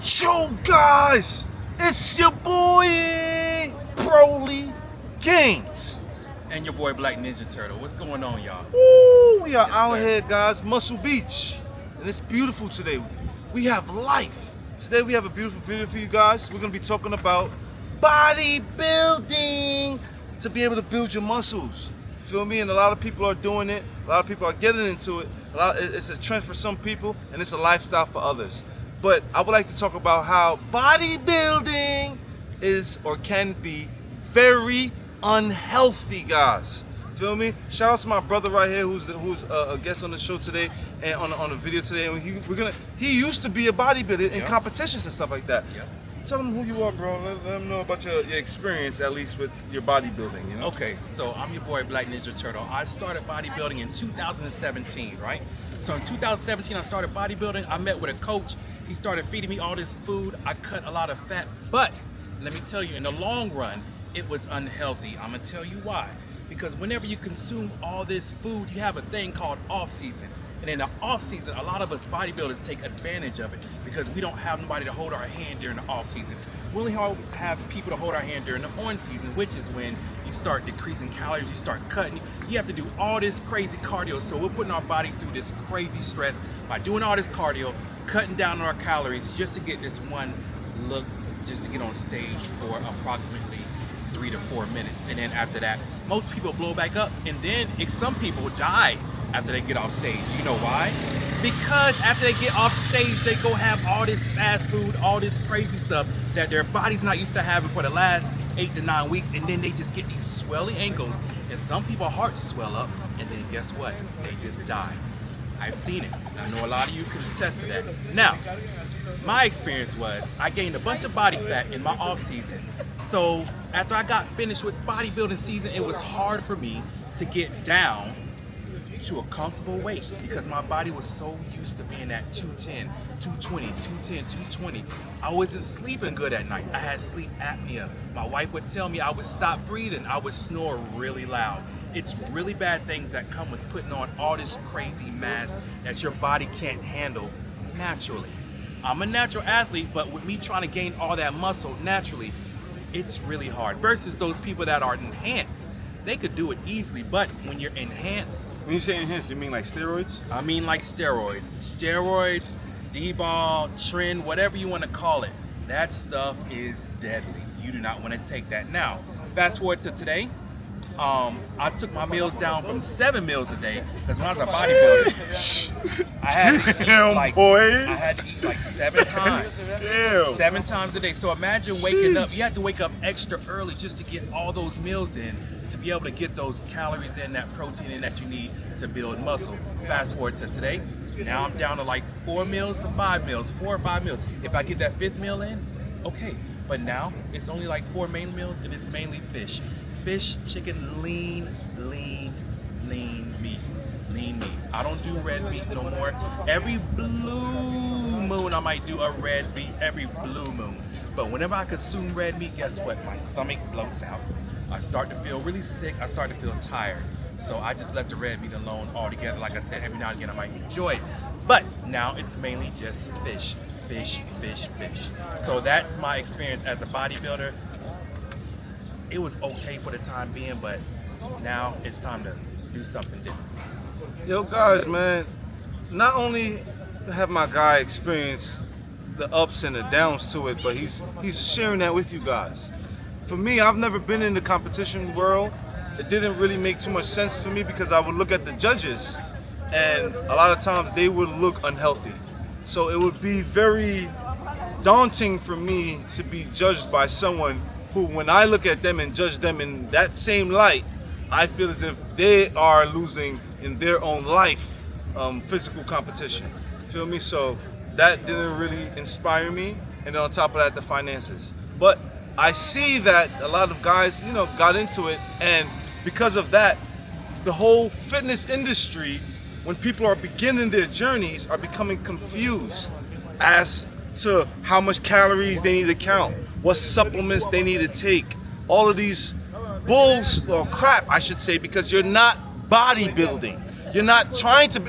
Yo guys, it's your boy Broly Gaines. And your boy Black Ninja Turtle. What's going on, y'all? Woo, we are Yes, out sir. here, guys, Muscle Beach, and it's beautiful today. We have life. Today we have a beautiful video for you guys. We're gonna be talking about bodybuilding to be able to build your muscles. Feel me? And a lot of people are doing it. A lot of people are getting into it. It's a trend for some people, and it's a lifestyle for others. But I would like to talk about how bodybuilding is or can be very unhealthy, guys. Feel me? Shout out to my brother right here, who's a guest on the show today and on the video today. And he used to be a bodybuilder in Yep. competitions and stuff like that. Yep. Tell them who you are, bro. Let them know about your experience, at least with your bodybuilding. You know? Okay, so I'm your boy Black Ninja Turtle. I started bodybuilding in 2017, right? So in 2017, I started bodybuilding. I met with a coach. He started feeding me all this food. I cut a lot of fat, but let me tell you, in the long run, it was unhealthy. I'm gonna tell you why. Because whenever you consume all this food, you have a thing called off season. And in the off season, a lot of us bodybuilders take advantage of it because we don't have nobody to hold our hand during the off season. We only have people to hold our hand during the on season, which is when you start decreasing calories, you start cutting. You have to do all this crazy cardio. So we're putting our body through this crazy stress by doing all this cardio, cutting down on our calories just to get this one look, just to get on stage for approximately 3 to 4 minutes. And then after that, most people blow back up, and then some people die after they get off stage. You know why? Because after they get off stage, they go have all this fast food, all this crazy stuff that their body's not used to having for the last 8 to 9 weeks, and then they just get these swelling ankles, and some people's hearts swell up, and then guess what? They just die. I've seen it. I know a lot of you can attest to that. Now, my experience was I gained a bunch of body fat in my off season. So after I got finished with bodybuilding season, it was hard for me to get down to a comfortable weight because my body was so used to being at 210, 220, 210, 220. I wasn't sleeping good at night. I had sleep apnea. My wife would tell me I would stop breathing. I would snore really loud. It's really bad things that come with putting on all this crazy mass that your body can't handle naturally. I'm a natural athlete, but with me trying to gain all that muscle naturally, it's really hard. Versus those people that are enhanced. They could do it easily, but when you're enhanced, When you say enhanced, you mean like steroids? I mean like steroids. Steroids, D-ball, trend, whatever you want to call it. That stuff is deadly. You do not want to take that. Now, fast forward to today. I took my meals down from 7 meals a day because when I was a bodybuilder, I had to eat Damn, like boy. I had to eat like 7 times. Damn. 7 times a day. So imagine waking up. You have to wake up extra early just to get all those meals in, to be able to get those calories in, that protein in that you need to build muscle. Fast forward to today. Now I'm down to like 4 meals to 5 meals, 4 or 5 meals. If I get that 5th meal in, okay. But now it's only like 4 main meals, and it's mainly fish. Fish, chicken, lean meats. Lean meat. I don't do red meat no more. Every blue moon I might do a red meat, every blue moon. But whenever I consume red meat, guess what? My stomach bloats out. I start to feel really sick. I start to feel tired. So I just left the red meat alone altogether. Like I said, every now and again I might enjoy it. But now it's mainly just fish. Fish. So that's my experience as a bodybuilder. It was okay for the time being, but now it's time to do something different. Yo, guys, man. Not only have my guy experienced the ups and the downs to it, but he's sharing that with you guys. For me, I've never been in the competition world. It didn't really make too much sense for me because I would look at the judges, and a lot of times they would look unhealthy. So it would be very daunting for me to be judged by someone who, when I look at them and judge them in that same light, I feel as if they are losing in their own life physical competition. Feel me? So that didn't really inspire me. And then on top of that, the finances. But I see that a lot of guys, got into it, and because of that, the whole fitness industry, when people are beginning their journeys, are becoming confused as to how much calories they need to count, what supplements they need to take, all of these bulls or crap, I should say, because you're not bodybuilding. You're not trying to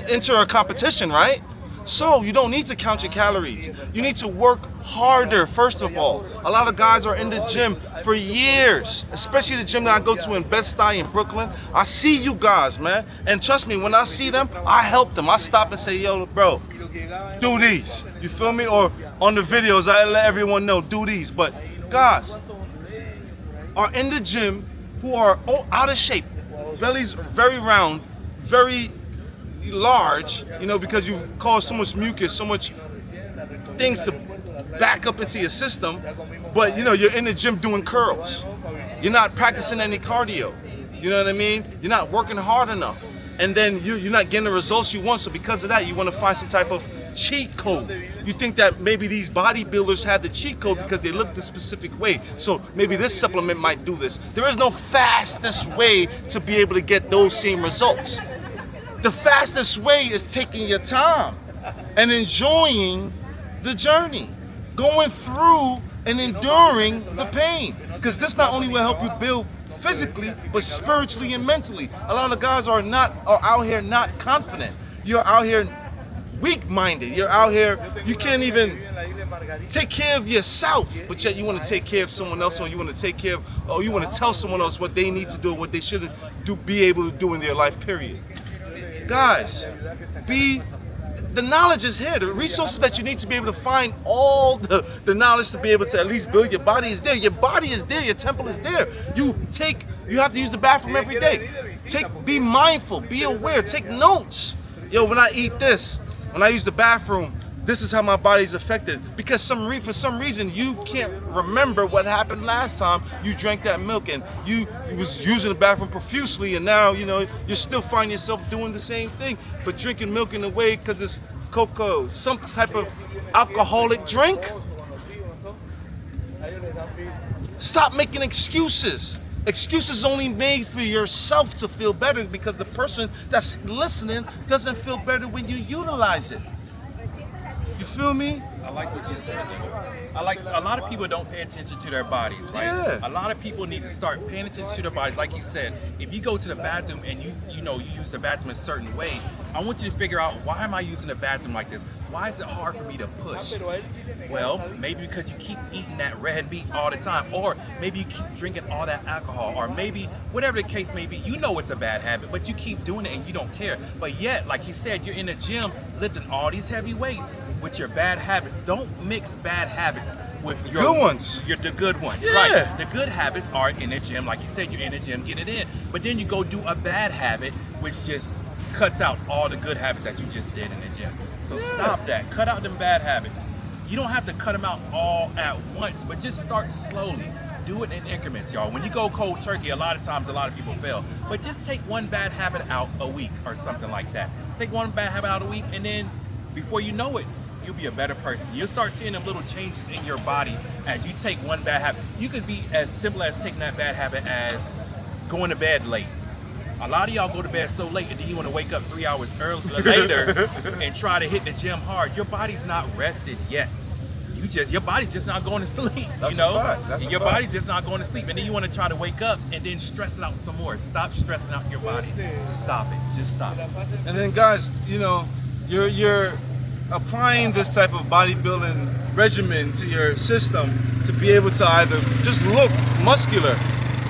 enter a competition, right? So you don't need to count your calories. You need to work harder, first of all. A lot of guys are in the gym for years, especially the gym that I go to in Bed-Stuy in Brooklyn. I see you guys, man. And trust me, when I see them, I help them. I stop and say, yo, bro, do these. You feel me? Or on the videos, I let everyone know, do these. But guys are in the gym who are out of shape. Belly's very round, very large, you know, because you've caused so much mucus, so much things to back up into your system. But, you know, you're in the gym doing curls. You're not practicing any cardio. You know what I mean? You're not working hard enough. And then you're not getting the results you want. So because of that, you want to find some type of cheat code. You think that maybe these bodybuilders have the cheat code because they look the specific way. So maybe this supplement might do this. There is no fastest way to be able to get those same results. The fastest way is taking your time and enjoying the journey, going through and enduring the pain. Because this not only will help you build physically, but spiritually and mentally. A lot of guys are out here not confident. You're out here weak-minded. You're out here, you can't even take care of yourself, but yet you want to take care of someone else, or you want to take care of, or you want to tell someone else what they need to do, what they shouldn't do, be able to do in their life, period. Guys, the knowledge is here. The resources that you need to be able to find all the knowledge to be able to at least build your body is there. Your body is there. Your temple is there. You have to use the bathroom every day. Be mindful. Be aware. Take notes. Yo, when I eat this, when I use the bathroom, this is how my body's affected. Because for some reason you can't remember what happened last time you drank that milk and you was using the bathroom profusely, and now you know you still find yourself doing the same thing, but drinking milk in a way because it's cocoa, some type of alcoholic drink. Stop making excuses. Excuses only made for yourself to feel better, because the person that's listening doesn't feel better when you utilize it. You feel me? I like what you said. A lot of people don't pay attention to their bodies, right? Yeah. A lot of people need to start paying attention to their bodies. Like you said, if you go to the bathroom and you use the bathroom a certain way, I want you to figure out, why am I using the bathroom like this? Why is it hard for me to push? Well, maybe because you keep eating that red meat all the time, or maybe you keep drinking all that alcohol, or maybe whatever the case may be, you know it's a bad habit, but you keep doing it and you don't care. But yet, like you said, you're in the gym lifting all these heavy weights with your bad habits. Don't mix bad habits with your good ones. The good ones, Yeah. right? The good habits are in the gym, like you said, you're in the gym, get it in. But then you go do a bad habit, which just cuts out all the good habits that you just did in the gym. So stop that. Cut out them bad habits. You don't have to cut them out all at once, but just start slowly. Do it in increments, y'all. When you go cold turkey, a lot of times a lot of people fail. But just take one bad habit out a week or something like that. Take one bad habit out a week, and then before you know it, you'll be a better person. You'll start seeing them little changes in your body as you take one bad habit. You could be as simple as taking that bad habit as going to bed late. A lot of y'all go to bed so late, and then you want to wake up 3 hours later and try to hit the gym hard. Your body's not rested yet. Your body's just not going to sleep. That's you know, a fact. That's a your fact. body's just not going to sleep, and then you want to try to wake up and then stress it out some more. Stop stressing out your body. Stop it. Just stop it. And then guys, you know, you're applying this type of bodybuilding regimen to your system to be able to either just look muscular,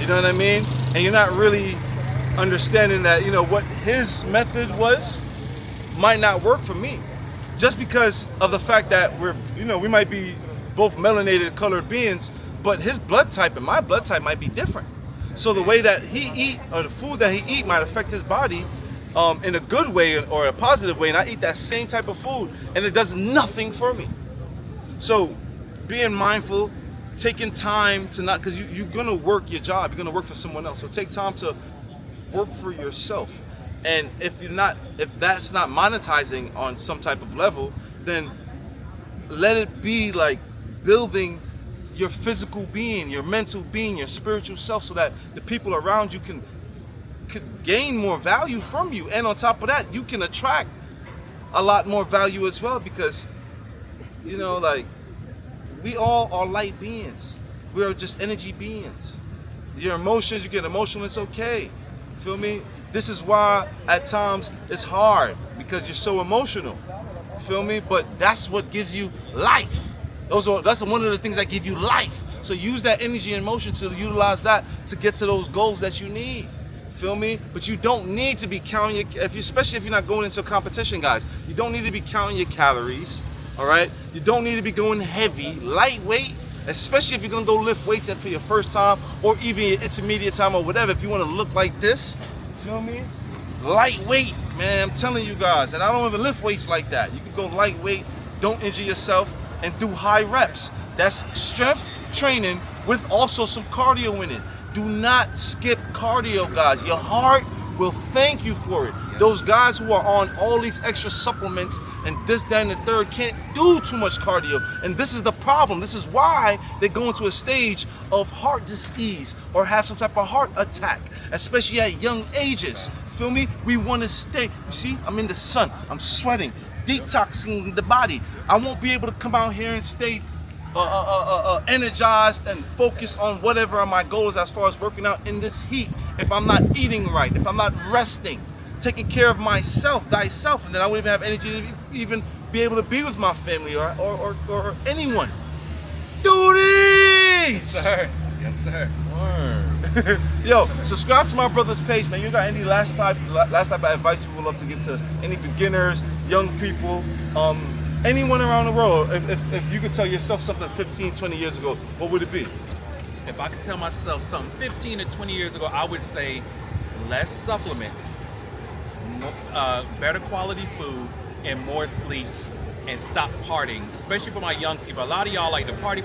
you know what I mean? And you're not really understanding that, you know, what his method was might not work for me. Just because of the fact that we might be both melanated colored beings, but his blood type and my blood type might be different. So the way that he eat, or the food that he eat, might affect his body in a good way or a positive way, and I eat that same type of food and it does nothing for me. So being mindful, taking time to not, because you're gonna work your job, you're gonna work for someone else. So take time to work for yourself. And if that's not monetizing on some type of level, then let it be like building your physical being, your mental being, your spiritual self, so that the people around you can gain more value from you. And on top of that, you can attract a lot more value as well, because, you know, like, we all are light beings. We are just energy beings. Your emotions, you get emotional, it's okay. Feel me? This is why at times it's hard, because you're so emotional. Feel me? But that's what gives you life. That's one of the things that give you life. So use that energy and motion to utilize that to get to those goals that you need. Feel me? But you don't need to be counting especially if you're not going into a competition, guys. You don't need to be counting your calories. All right? You don't need to be going heavy, lightweight, especially if you're gonna go lift weights for your first time or even your intermediate time or whatever. If you want to look like this, feel me? Lightweight, man. I'm telling you guys, and I don't even lift weights like that. You can go lightweight, don't injure yourself, and do high reps. That's strength training with also some cardio in it. Do not skip cardio, guys. Your heart will thank you for it. Those guys who are on all these extra supplements and this, that, and the third can't do too much cardio. And this is the problem. This is why they go into a stage of heart disease or have some type of heart attack, especially at young ages. Feel me? We want to stay. You see, I'm in the sun. I'm sweating, detoxing the body. I won't be able to come out here and stay energized and focused on whatever my goals as far as working out in this heat if I'm not eating right, if I'm not resting, taking care of myself, thyself, and then I wouldn't even have energy to even be able to be with my family or anyone. Do these! Yes, sir. Yes, sir. Word. Yo, subscribe to my brother's page, man. You got any last type of advice you would love to give to any beginners, young people, anyone around the world? If you could tell yourself something 15, 20 years ago, what would it be? If I could tell myself something 15 to 20 years ago, I would say less supplements, better quality food, and more sleep, and stop partying, especially for my young people. A lot of y'all like to party.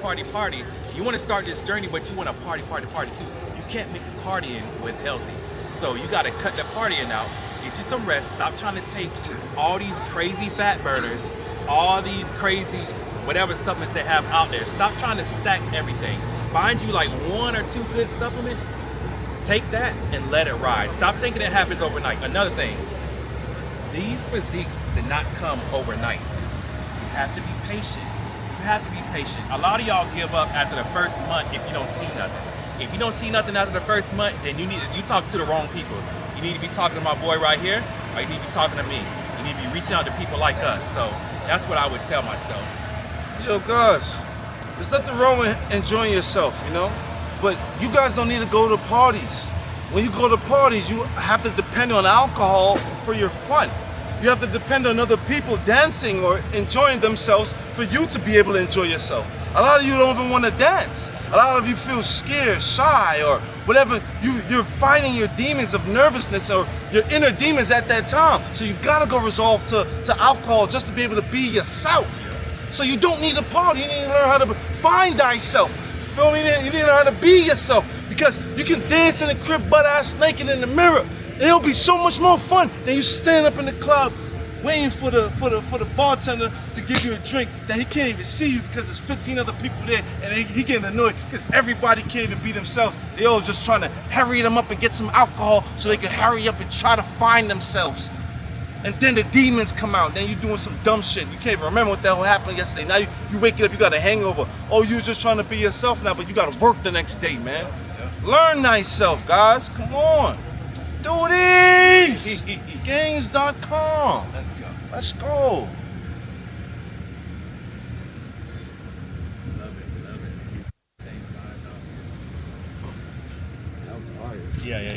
You want to start this journey, but you want to party too. You can't mix partying with healthy. So you got to cut the partying out, get you some rest, stop trying to take all these crazy fat burners, all these crazy whatever supplements they have out there. Stop trying to stack everything. Find you like one or two good supplements, take that and let it ride. Stop thinking it happens overnight. Another thing, these physiques did not come overnight. You have to be patient. You have to be patient. A lot of y'all give up after the first month if you don't see nothing. If you don't see nothing after the first month, then you talk to the wrong people. You need to be talking to my boy right here, or you need to be talking to me. You need to be reaching out to people like us. So that's what I would tell myself. Yo, guys, there's nothing wrong with enjoying yourself, you know? But you guys don't need to go to parties. When you go to parties, you have to depend on alcohol for your fun. You have to depend on other people dancing or enjoying themselves for you to be able to enjoy yourself. A lot of you don't even want to dance. A lot of you feel scared, shy, or whatever. You're fighting your demons of nervousness or your inner demons at that time. So you gotta go resolve to alcohol just to be able to be yourself. So you don't need to party. You need to learn how to find thyself. Feel me? You need to learn how to be yourself, because you can dance in the crib butt-ass naked in the mirror, and it'll be so much more fun than you stand up in the club waiting for the bartender to give you a drink that he can't even see you because there's 15 other people there, and he getting annoyed because everybody can't even be themselves. They all just trying to hurry them up and get some alcohol so they can hurry up and try to find themselves. And then the demons come out. Then you're doing some dumb shit. You can't even remember what the hell happened yesterday. Now you waking up, you got a hangover. Oh, you was just trying to be yourself now, but you got to work the next day, man. Learn thyself, guys. Come on. Do these. Gains.com. Let's go. Let's go. Love it. Stay $5. That was fire. Yeah.